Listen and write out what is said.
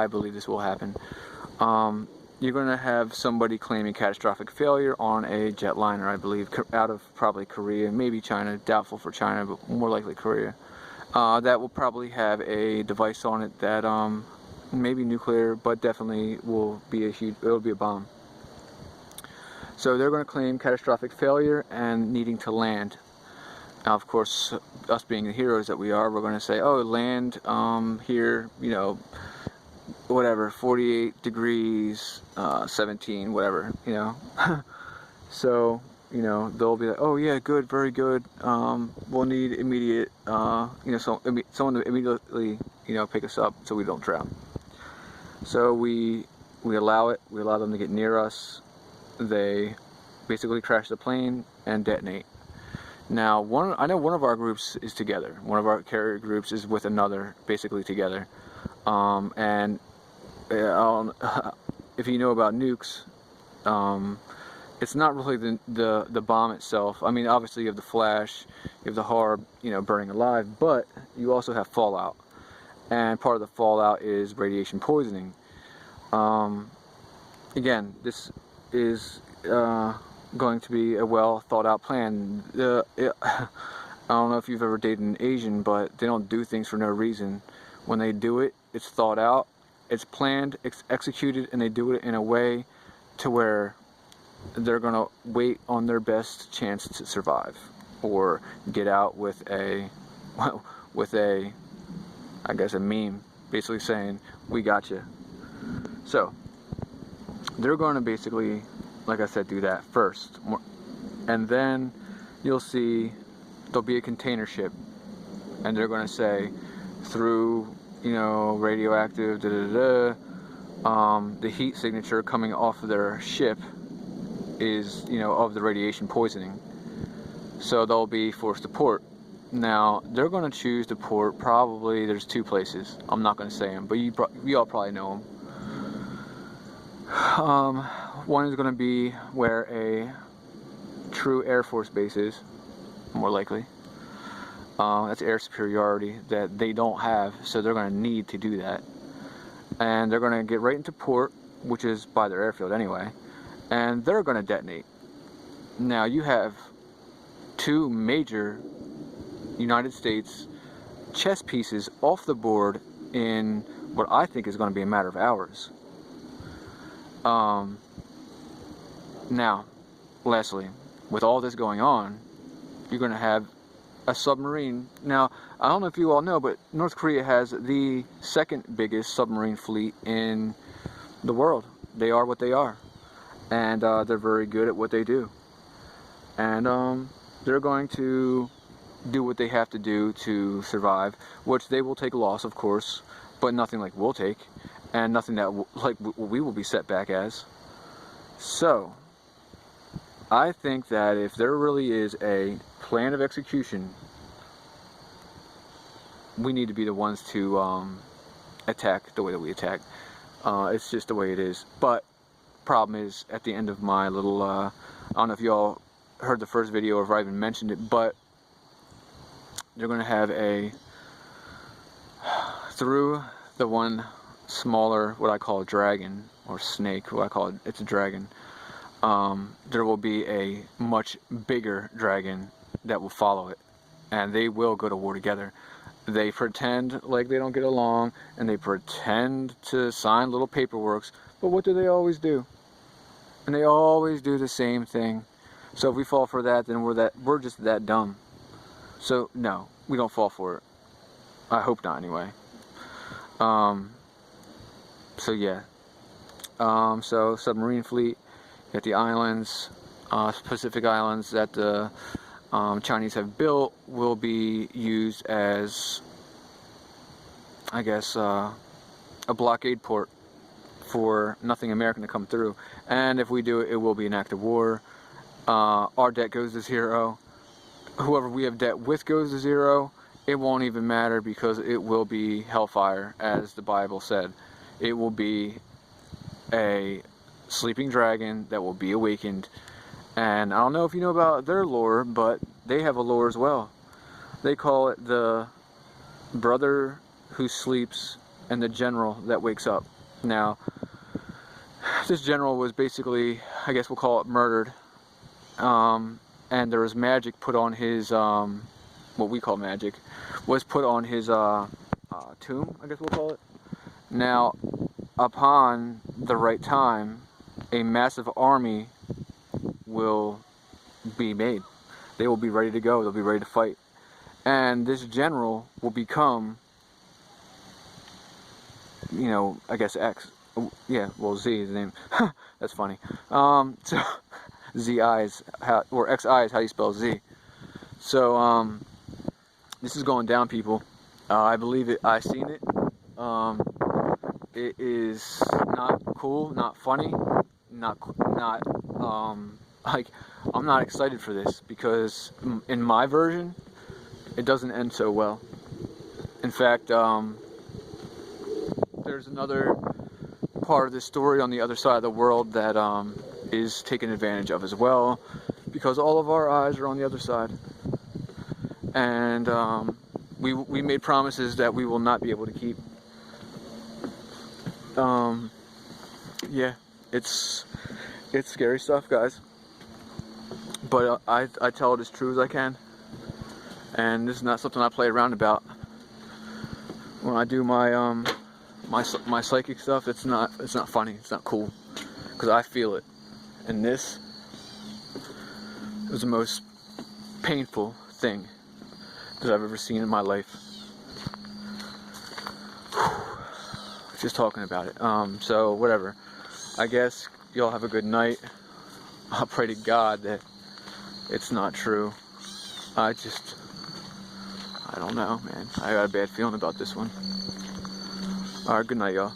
I believe this will happen. You're going to have somebody claiming catastrophic failure on a jetliner, I believe, out of probably Korea, maybe China, doubtful for China, but more likely Korea. That will probably have a device on it that maybe nuclear, but definitely will be it'll be a bomb. So they're going to claim catastrophic failure and needing to land. Now, of course, us being the heroes that we are, we're going to say, oh, land here, you know, whatever, 48 degrees, 17, whatever, you know. So, you know, they'll be like, oh yeah, good, very good. We'll need immediate, you know, someone to immediately, you know, pick us up so we don't drown. So we allow it. We allow them to get near us. They basically crash the plane and detonate. Now, I know one of our groups is together. One of our carrier groups is with another, basically together. And if you know about nukes, it's not really the bomb itself. I mean, obviously you have the flash, you have the horror, you know, burning alive, but you also have fallout. And part of the fallout is radiation poisoning. Again, this is going to be a well thought out plan. I don't know if you've ever dated an Asian, but they don't do things for no reason. When they do it, it's thought out, it's planned, it's executed, and they do it in a way to where they're gonna wait on their best chance to survive or get out with a I guess a meme basically saying, we got you. So they're going to basically, like I said, do that first, and then you'll see there'll be a container ship, and they're going to say, through, you know, radioactive the heat signature coming off of their ship is, you know, of the radiation poisoning, so they'll be forced to port. Now they're going to choose to port, probably there's two places, I'm not going to say them, but you all probably know them. One is going to be where a true Air Force base is, more likely. That's air superiority that they don't have, so they're going to need to do that. And they're going to get right into port, which is by their airfield anyway, and they're going to detonate. Now you have two major United States chess pieces off the board in what I think is going to be a matter of hours. Now, lastly, with all this going on, you're going to have a submarine. Now, I don't know if you all know, but North Korea has the second biggest submarine fleet in the world. They are what they are, and they're very good at what they do. And they're going to do what they have to do to survive, which they will take loss, of course, but nothing like we'll take, and nothing that like we will be set back as. So I think that if there really is a plan of execution, we need to be the ones to attack the way that we attack. It's just the way it is. But problem is, at the end of my little I don't know if y'all heard the first video or if I even mentioned it, but they're going to have a, through the one smaller, what I call a dragon, or snake, what I call it, it's a dragon, there will be a much bigger dragon that will follow it, and they will go to war together. They pretend like they don't get along, and they pretend to sign little paperworks, but what do they always do? And they always do the same thing. So if we fall for that, then we're just that dumb. So no, we don't fall for it. I hope not, anyway. So yeah. So submarine fleet, you got the islands, Pacific Islands that the Chinese have built will be used as, I guess, a blockade port for nothing American to come through. And if we do it, it will be an act of war. Our debt goes to zero. Whoever we have debt with goes to zero. It won't even matter because it will be hellfire, as the Bible said. It will be a sleeping dragon that will be awakened. And I don't know if you know about their lore, but they have a lore as well. They call it the brother who sleeps and the general that wakes up. Now, this general was basically, I guess we'll call it, murdered, and there was magic put on his, what we call magic, was put on his tomb, I guess we'll call it. Now, upon the right time, a massive army will be made. They will be ready to go. They'll be ready to fight. And this general will become, you know, I guess X. Yeah, well, Z is the name. That's funny. So Z-I is how, or X-I is how you spell Z. So this is going down, people. I believe it. I seen it. It is not cool, not funny, not like, I'm not excited for this, because in my version, it doesn't end so well. In fact, there's another part of this story on the other side of the world that is taken advantage of as well, because all of our eyes are on the other side, and we made promises that we will not be able to keep. Yeah, it's scary stuff, guys, but I tell it as true as I can, and this is not something I play around about. When I do my my psychic stuff, it's not funny, it's not cool, because I feel it, and this was the most painful thing that I've ever seen in my life. Just talking about it. So whatever. I guess y'all have a good night. I'll pray to God that it's not true. I don't know, man. I got a bad feeling about this one. Alright, good night, y'all.